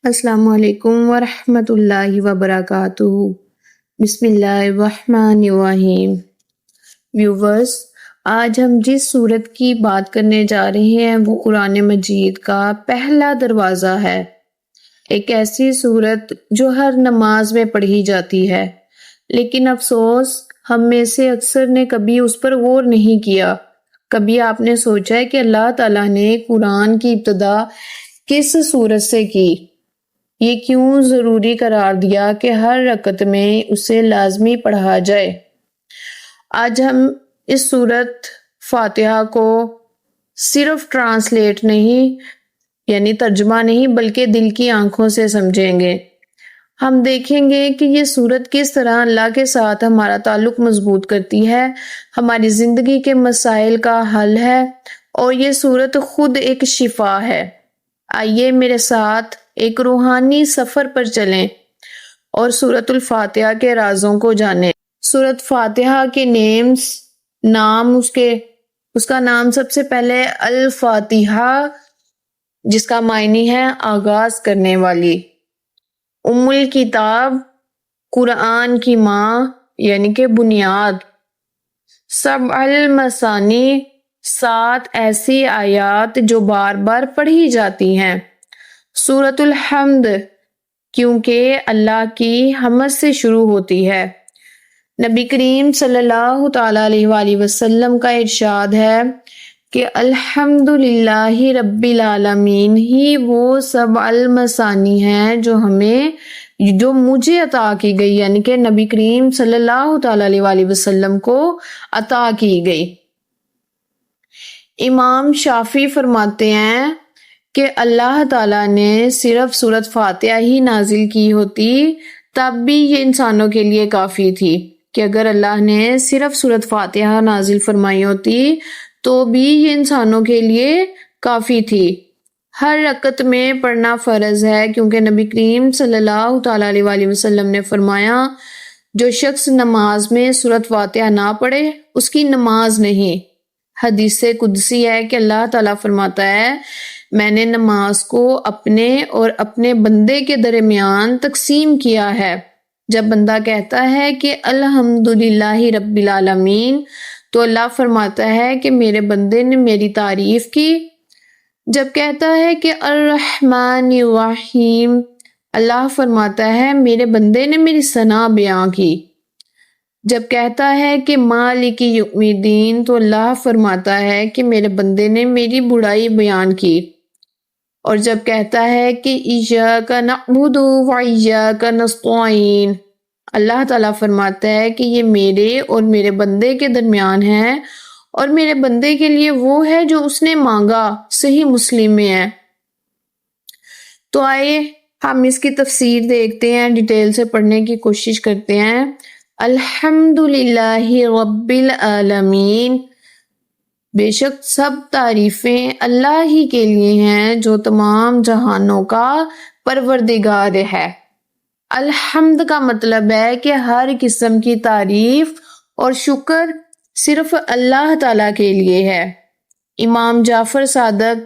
السلام علیکم ورحمۃ اللہ وبرکاتہ۔ بسم اللہ الرحمن الرحیم۔ ویورز، آج ہم جس سورت کی بات کرنے جا رہے ہیں وہ قرآن مجید کا پہلا دروازہ ہے۔ ایک ایسی سورت جو ہر نماز میں پڑھی جاتی ہے، لیکن افسوس ہم میں سے اکثر نے کبھی اس پر غور نہیں کیا۔ کبھی آپ نے سوچا ہے کہ اللہ تعالیٰ نے قرآن کی ابتدا کس سورت سے کی؟ یہ کیوں ضروری قرار دیا کہ ہر رکعت میں اسے لازمی پڑھا جائے؟ آج ہم اس سورت فاتحہ کو صرف ٹرانسلیٹ نہیں یعنی ترجمہ نہیں بلکہ دل کی آنکھوں سے سمجھیں گے۔ ہم دیکھیں گے کہ یہ سورت کس طرح اللہ کے ساتھ ہمارا تعلق مضبوط کرتی ہے، ہماری زندگی کے مسائل کا حل ہے، اور یہ سورت خود ایک شفا ہے۔ آئیے میرے ساتھ ایک روحانی سفر پر چلیں اور سورت الفاتحہ کے رازوں کو جانیں۔ سورت فاتحہ کے نام اس کا نام سب سے پہلے الفاتحہ، جس کا معنی ہے آغاز کرنے والی۔ ام الکتاب، قرآن کی ماں یعنی کہ بنیاد۔ سبع المثانی، 7 ایسی آیات جو بار بار پڑھی جاتی ہیں۔ سورت الحمد، کیونکہ اللہ کی حمد سے شروع ہوتی ہے۔ نبی کریم صلی اللہ تعالیٰ علیہ وآلہ وسلم کا ارشاد ہے کہ الحمدللہ رب العالمین ہی وہ سبع المثانی ہیں جو مجھے عطا کی گئی، یعنی کہ نبی کریم صلی اللہ تعالیٰ علیہ وآلہ وسلم کو عطا کی گئی۔ امام شافعی فرماتے ہیں کہ اللہ تعالیٰ نے صرف سورت فاتحہ ہی نازل کی ہوتی تب بھی یہ انسانوں کے لیے کافی تھی، کہ اگر اللہ نے صرف سورت فاتحہ نازل فرمائی ہوتی تو بھی یہ انسانوں کے لیے کافی تھی۔ ہر رکعت میں پڑھنا فرض ہے، کیونکہ نبی کریم صلی اللہ تعالیٰ علیہ وآلہ وسلم نے فرمایا جو شخص نماز میں سورت فاتحہ نہ پڑھے اس کی نماز نہیں۔ حدیث قدسی ہے کہ اللہ تعالیٰ فرماتا ہے میں نے نماز کو اپنے اور اپنے بندے کے درمیان تقسیم کیا ہے۔ جب بندہ کہتا ہے کہ الحمدللہ رب العالمین تو اللہ فرماتا ہے کہ میرے بندے نے میری تعریف کی۔ جب کہتا ہے کہ الرحمن الرحیم، اللہ فرماتا ہے میرے بندے نے میری ثنا بیان کی۔ جب کہتا ہے کہ مالک یوم الدین تو اللہ فرماتا ہے کہ میرے بندے نے میری برائی بیان کی۔ اور جب کہتا ہے کہ ایاک نعبد و ایاک نستعین، اللہ تعالیٰ فرماتا ہے کہ یہ میرے اور میرے بندے کے درمیان ہے اور میرے بندے کے لیے وہ ہے جو اس نے مانگا۔ صحیح مسلم میں ہے۔ تو آئے ہم اس کی تفسیر دیکھتے ہیں، ڈیٹیل سے پڑھنے کی کوشش کرتے ہیں۔ الحمدللہ رب العالمین، بے شک سب تعریفیں اللہ ہی کے لیے ہیں جو تمام جہانوں کا پروردگار ہے۔ الحمد کا مطلب ہے کہ ہر قسم کی تعریف اور شکر صرف اللہ تعالیٰ کے لیے ہے۔ امام جعفر صادق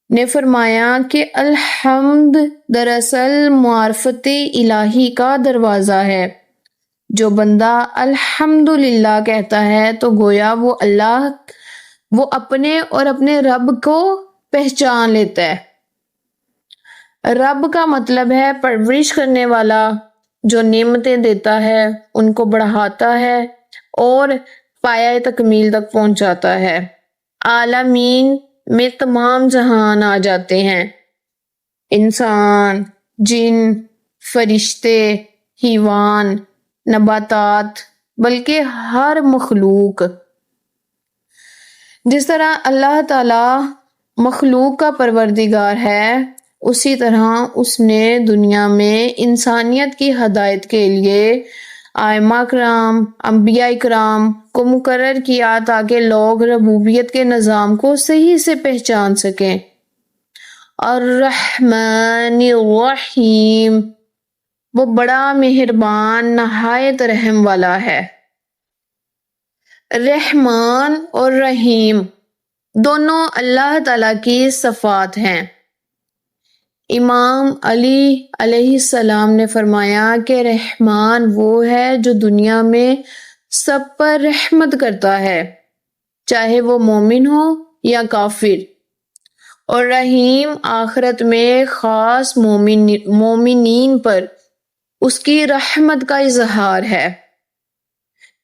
نے فرمایا کہ الحمد دراصل معرفت الہی کا دروازہ ہے۔ جو بندہ الحمدللہ کہتا ہے تو گویا وہ اپنے اور اپنے رب کو پہچان لیتا ہے۔ رب کا مطلب ہے پرورش کرنے والا، جو نعمتیں دیتا ہے، ان کو بڑھاتا ہے اور پایہ تکمیل تک پہنچاتا ہے۔ عالمین میں تمام جہان آ جاتے ہیں، انسان، جن، فرشتے، حیوان، نباتات، بلکہ ہر مخلوق۔ جس طرح اللہ تعالیٰ مخلوق کا پروردگار ہے، اسی طرح اس نے دنیا میں انسانیت کی ہدایت کے لیے ائمہ کرام، انبیاء کرام کو مقرر کیا تاکہ لوگ ربوبیت کے نظام کو صحیح سے پہچان سکیں۔ الرحمن الرحیم، وہ بڑا مہربان نہایت رحم والا ہے۔ رحمان اور رحیم دونوں اللہ تعالیٰ کی صفات ہیں۔ امام علی علیہ السلام نے فرمایا کہ رحمان وہ ہے جو دنیا میں سب پر رحمت کرتا ہے، چاہے وہ مومن ہو یا کافر، اور رحیم آخرت میں خاص مومنین پر اس کی رحمت کا اظہار ہے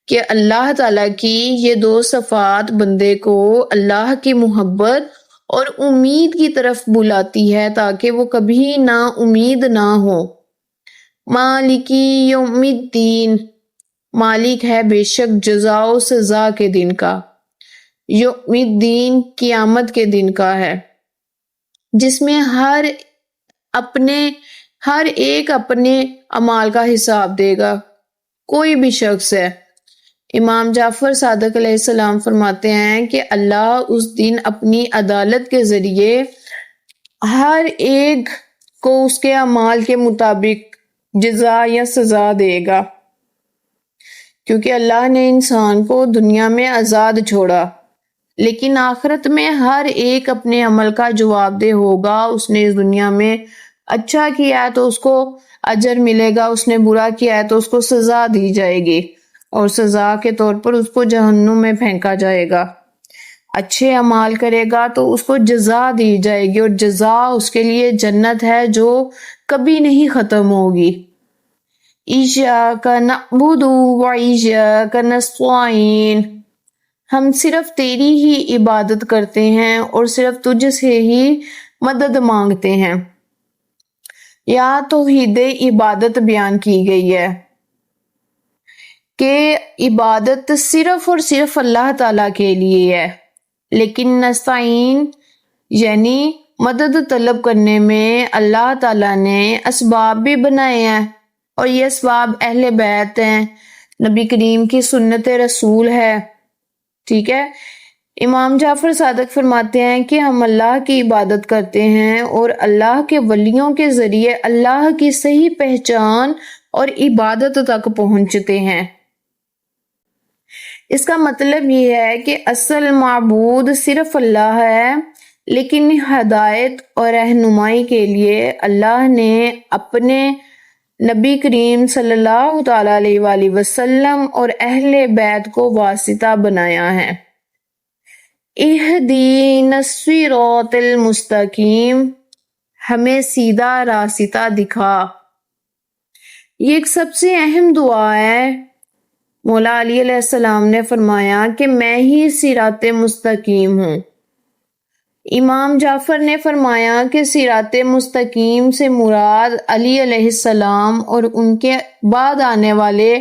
کہ اللہ تعالیٰ کی یہ دو صفات بندے کو اللہ کی محبت اور امید کی طرف بلاتی ہے تاکہ وہ کبھی نا امید نہ ہو۔ مالکی یوم الدین، مالک ہے بے شک جزا و سزا کے دن کا، یوم الدین قیامت کے دن کا ہے، جس میں ہر ایک اپنے اعمال کا حساب دے گا، کوئی بھی شخص ہے۔ امام جعفر صادق علیہ السلام فرماتے ہیں کہ اللہ اس دن اپنی عدالت کے ذریعے ہر ایک کو اس کے اعمال کے مطابق جزا یا سزا دے گا، کیونکہ اللہ نے انسان کو دنیا میں آزاد چھوڑا، لیکن آخرت میں ہر ایک اپنے عمل کا جواب دہ ہوگا۔ اس نے اس دنیا میں اچھا کیا ہے تو اس کو اجر ملے گا، اس نے برا کیا ہے تو اس کو سزا دی جائے گی، اور سزا کے طور پر اس کو جہنم میں پھینکا جائے گا۔ اچھے اعمال کرے گا تو اس کو جزا دی جائے گی، اور جزا اس کے لیے جنت ہے جو کبھی نہیں ختم ہوگی۔ ایاک نعبد و ایاک نستعین، ہم صرف تیری ہی عبادت کرتے ہیں اور صرف تجھ سے ہی مدد مانگتے ہیں۔ یا توحید عبادت بیان کی گئی ہے کہ عبادت صرف اور صرف اللہ تعالیٰ کے لیے ہے، لیکن نستعین یعنی مدد طلب کرنے میں اللہ تعالیٰ نے اسباب بھی بنائے ہیں، اور یہ اسباب اہل بیت ہیں، نبی کریم کی سنت رسول ہے، ٹھیک ہے۔ امام جعفر صادق فرماتے ہیں کہ ہم اللہ کی عبادت کرتے ہیں اور اللہ کے ولیوں کے ذریعے اللہ کی صحیح پہچان اور عبادت تک پہنچتے ہیں۔ اس کا مطلب یہ ہے کہ اصل معبود صرف اللہ ہے، لیکن ہدایت اور رہنمائی کے لیے اللہ نے اپنے نبی کریم صلی اللہ تعالی علیہ وآلہ وسلم اور اہل بیت کو واسطہ بنایا ہے۔ اہدینا الصراط المستقیم، ہمیں سیدھا راستہ دکھا۔ یہ ایک سب سے اہم دعا ہے۔ مولا علی علیہ السلام نے فرمایا کہ میں ہی صراط مستقیم ہوں۔ امام جعفر نے فرمایا کہ صراط مستقیم سے مراد علی علیہ السلام اور ان کے بعد آنے والے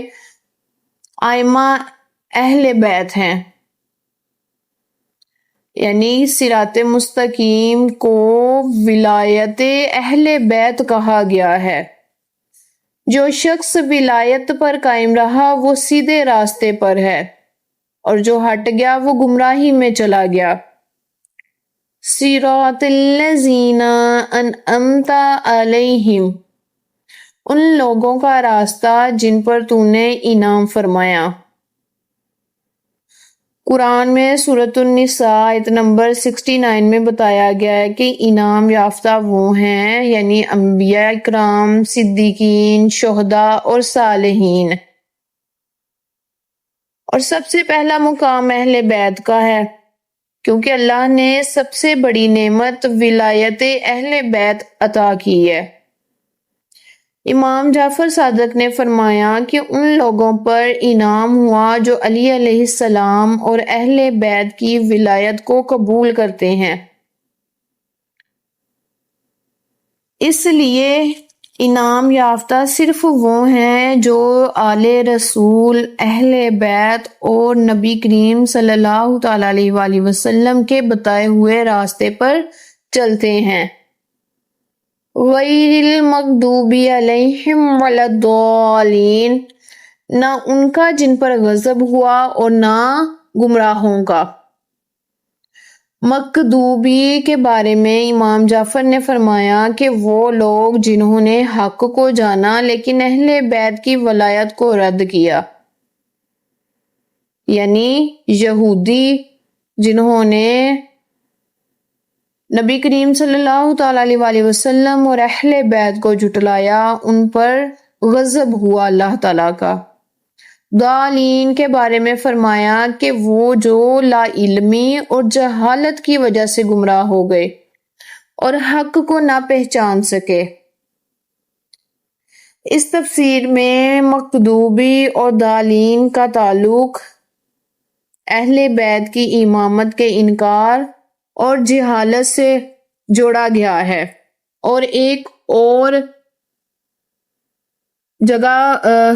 ائمہ اہل بیت ہیں، یعنی صراط مستقیم کو ولایت اہل بیت کہا گیا ہے۔ جو شخص ولایت پر قائم رہا وہ سیدھے راستے پر ہے، اور جو ہٹ گیا وہ گمراہی میں چلا گیا۔ صراط الذین انعمت علیہم، ان لوگوں کا راستہ جن پر تو نے انعام فرمایا۔ قرآن میں سورۃ النساء آیت نمبر 69 میں بتایا گیا ہے کہ انعام یافتہ وہ ہیں، یعنی انبیاء اکرام، صدیقین، شہداء اور صالحین۔ اور سب سے پہلا مقام اہل بیت کا ہے، کیونکہ اللہ نے سب سے بڑی نعمت ولایت اہل بیت عطا کی ہے۔ امام جعفر صادق نے فرمایا کہ ان لوگوں پر انعام ہوا جو علی علیہ السلام اور اہل بیت کی ولایت کو قبول کرتے ہیں۔ اس لیے انعام یافتہ صرف وہ ہیں جو آل رسول، اہل بیت اور نبی کریم صلی اللہ تعالی علیہ وآلہ وسلم کے بتائے ہوئے راستے پر چلتے ہیں۔ غیر المغضوب علیہم ولا الضالین، نہ ان کا جن پر غضب ہوا اور نہ گمراہوں کا۔ مغضوبی کے بارے میں امام جعفر نے فرمایا کہ وہ لوگ جنہوں نے حق کو جانا لیکن اہل بیت کی ولایت کو رد کیا، یعنی یہودی جنہوں نے نبی کریم صلی اللہ تعالیٰ علیہ وآلہ وسلم اور اہل بیت کو جھٹلایا، ان پر غضب ہوا اللہ تعالیٰ کا۔ ضالین کے بارے میں فرمایا کہ وہ جو لا علمی اور جہالت کی وجہ سے گمراہ ہو گئے اور حق کو نہ پہچان سکے۔ اس تفسیر میں مقدوبی اور ضالین کا تعلق اہل بیت کی امامت کے انکار اور جہالت سے جوڑا گیا ہے، اور ایک اور جگہ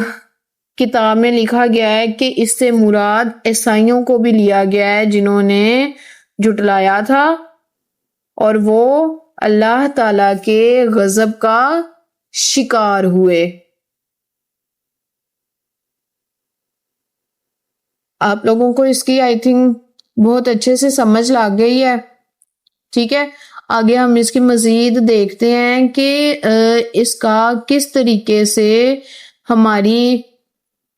کتاب میں لکھا گیا ہے کہ اس سے مراد عیسائیوں کو بھی لیا گیا ہے جنہوں نے جھٹلایا تھا اور وہ اللہ تعالی کے غضب کا شکار ہوئے۔ آپ لوگوں کو اس کی آئی تھنک بہت اچھے سے سمجھ لگ گئی ہے، ٹھیک ہے۔ آگے ہم اس کی مزید دیکھتے ہیں کہ اس کا کس طریقے سے ہماری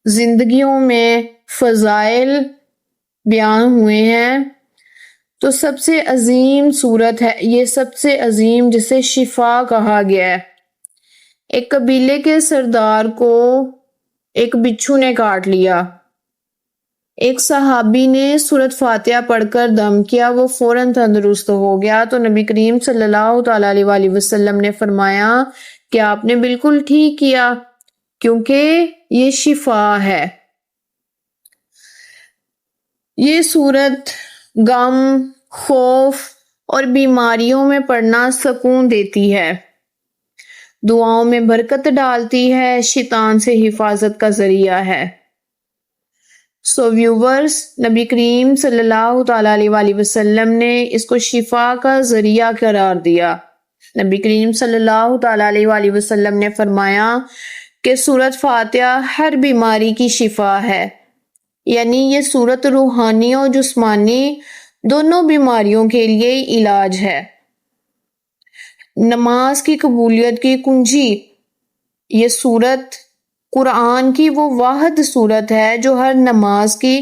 زندگیوں میں فضائل بیان ہوئے ہیں۔ تو سب سے عظیم صورت ہے یہ، سب سے عظیم، جسے شفا کہا گیا ہے۔ ایک قبیلے کے سردار کو ایک بچھو نے کاٹ لیا۔ ایک صحابی نے سورۃ فاتحہ پڑھ کر دم کیا، وہ فوراً تندرست ہو گیا۔ تو نبی کریم صلی اللہ تعالیٰ علیہ وآلہ وسلم نے فرمایا کہ آپ نے بالکل ٹھیک کیا، کیونکہ یہ شفا ہے۔ یہ سورت غم، خوف اور بیماریوں میں پڑھنا سکون دیتی ہے، دعاؤں میں برکت ڈالتی ہے، شیطان سے حفاظت کا ذریعہ ہے۔ سو ویورز، نبی کریم صلی اللہ تعالیٰ علیہ وآلہ وسلم نے اس کو شفا کا ذریعہ قرار دیا۔ نبی کریم صلی اللہ تعالیٰ علیہ وآلہ وسلم نے فرمایا کہ سورۃ فاتحہ ہر بیماری کی شفا ہے، یعنی یہ سورت روحانی اور جسمانی دونوں بیماریوں کے لیے علاج ہے۔ نماز کی قبولیت کی کنجی، یہ سورت قرآن کی وہ واحد سورت ہے جو ہر نماز کی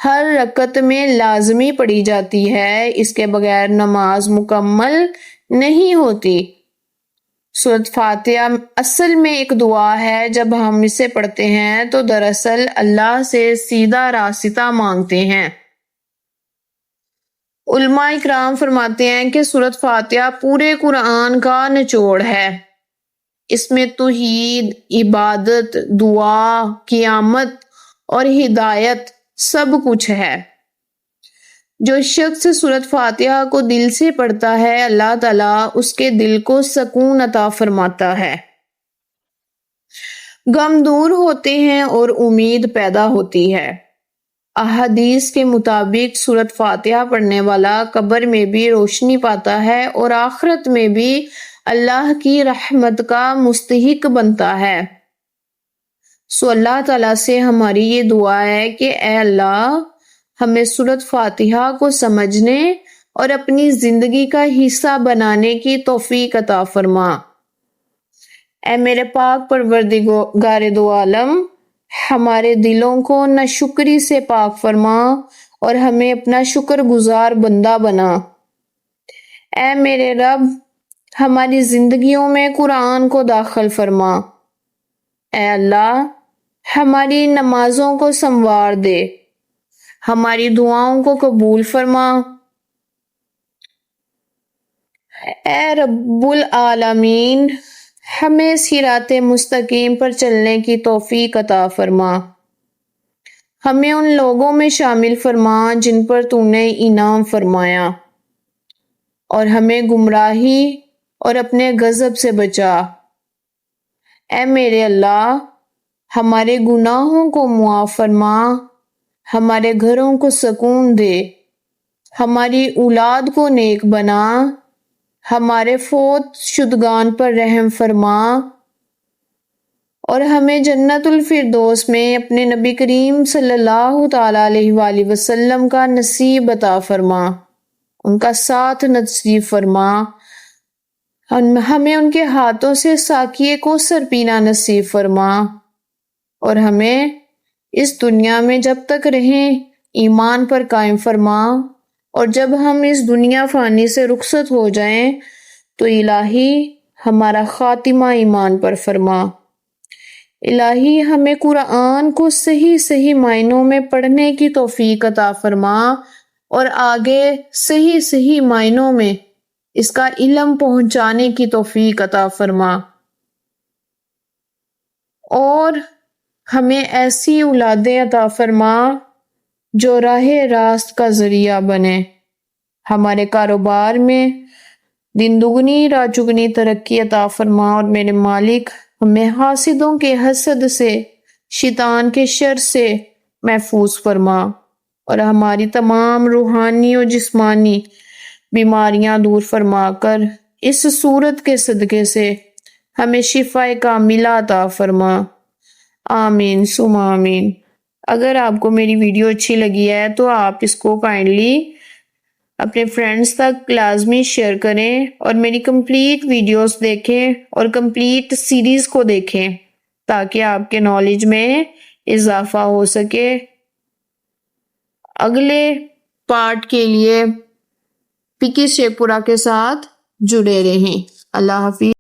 ہر رکعت میں لازمی پڑھی جاتی ہے، اس کے بغیر نماز مکمل نہیں ہوتی۔ سورۃ فاتحہ اصل میں ایک دعا ہے، جب ہم اسے پڑھتے ہیں تو دراصل اللہ سے سیدھا راستہ مانگتے ہیں۔ علماء اکرام فرماتے ہیں کہ سورۃ فاتحہ پورے قرآن کا نچوڑ ہے۔ اس میں توحید، عبادت، دعا، قیامت اور ہدایت سب کچھ ہے۔ جو شخص سورۃ فاتحہ کو دل سے پڑھتا ہے، اللہ تعالیٰ اس کے دل کو سکون عطا فرماتا ہے، غم دور ہوتے ہیں اور امید پیدا ہوتی ہے۔ احادیث کے مطابق سورۃ فاتحہ پڑھنے والا قبر میں بھی روشنی پاتا ہے اور آخرت میں بھی اللہ کی رحمت کا مستحق بنتا ہے۔ سو اللہ تعالیٰ سے ہماری یہ دعا ہے کہ اے اللہ، ہمیں سورۃ فاتحہ کو سمجھنے اور اپنی زندگی کا حصہ بنانے کی توفیق عطا فرما۔ اے میرے پاک پروردگار دو عالم، ہمارے دلوں کو ناشکری سے پاک فرما اور ہمیں اپنا شکر گزار بندہ بنا۔ اے میرے رب، ہماری زندگیوں میں قرآن کو داخل فرما۔ اے اللہ، ہماری نمازوں کو سنوار دے، ہماری دعاؤں کو قبول فرما۔ اے رب العالمین، ہمیں صراط مستقیم پر چلنے کی توفیق عطا فرما۔ ہمیں ان لوگوں میں شامل فرما جن پر تو نے انعام فرمایا، اور ہمیں گمراہی اور اپنے غضب سے بچا۔ اے میرے اللہ، ہمارے گناہوں کو معاف فرما، ہمارے گھروں کو سکون دے، ہماری اولاد کو نیک بنا، ہمارے فوت شدگان پر رحم فرما، اور ہمیں جنت الفردوس میں اپنے نبی کریم صلی اللہ تعالیٰ علیہ وآلہ وسلم کا نصیب عطا فرما، ان کا ساتھ نصیب فرما۔ ہمیں ان کے ہاتھوں سے ساقیے کوثر پینا نصیب فرما، اور ہمیں اس دنیا میں جب تک رہیں ایمان پر قائم فرما، اور جب ہم اس دنیا فانی سے رخصت ہو جائیں تو الہی ہمارا خاتمہ ایمان پر فرما۔ الہی ہمیں قرآن کو صحیح صحیح معنوں میں پڑھنے کی توفیق عطا فرما اور آگے صحیح صحیح معنوں میں اس کا علم پہنچانے کی توفیق عطا فرما، اور ہمیں ایسی اولادیں عطا فرما جو راہ راست کا ذریعہ بنے، ہمارے کاروبار میں دن دگنی رات چگنی ترقی عطا فرما، اور میرے مالک ہمیں حاسدوں کے حسد سے، شیطان کے شر سے محفوظ فرما، اور ہماری تمام روحانی اور جسمانی بیماریاں دور فرما کر اس صورت کے صدقے سے ہمیں شفا کاملہ عطا فرما۔ آمین ثم آمین۔ اگر آپ کو میری ویڈیو اچھی لگی ہے تو آپ اس کو کائنڈلی اپنے فرینڈز تک لازمی شیئر کریں اور میری کمپلیٹ ویڈیوز دیکھیں اور کمپلیٹ سیریز کو دیکھیں تاکہ آپ کے نالج میں اضافہ ہو سکے۔ اگلے پارٹ کے لیے پکی شیپورہ کے ساتھ جڑے رہیں۔ اللہ حافظ۔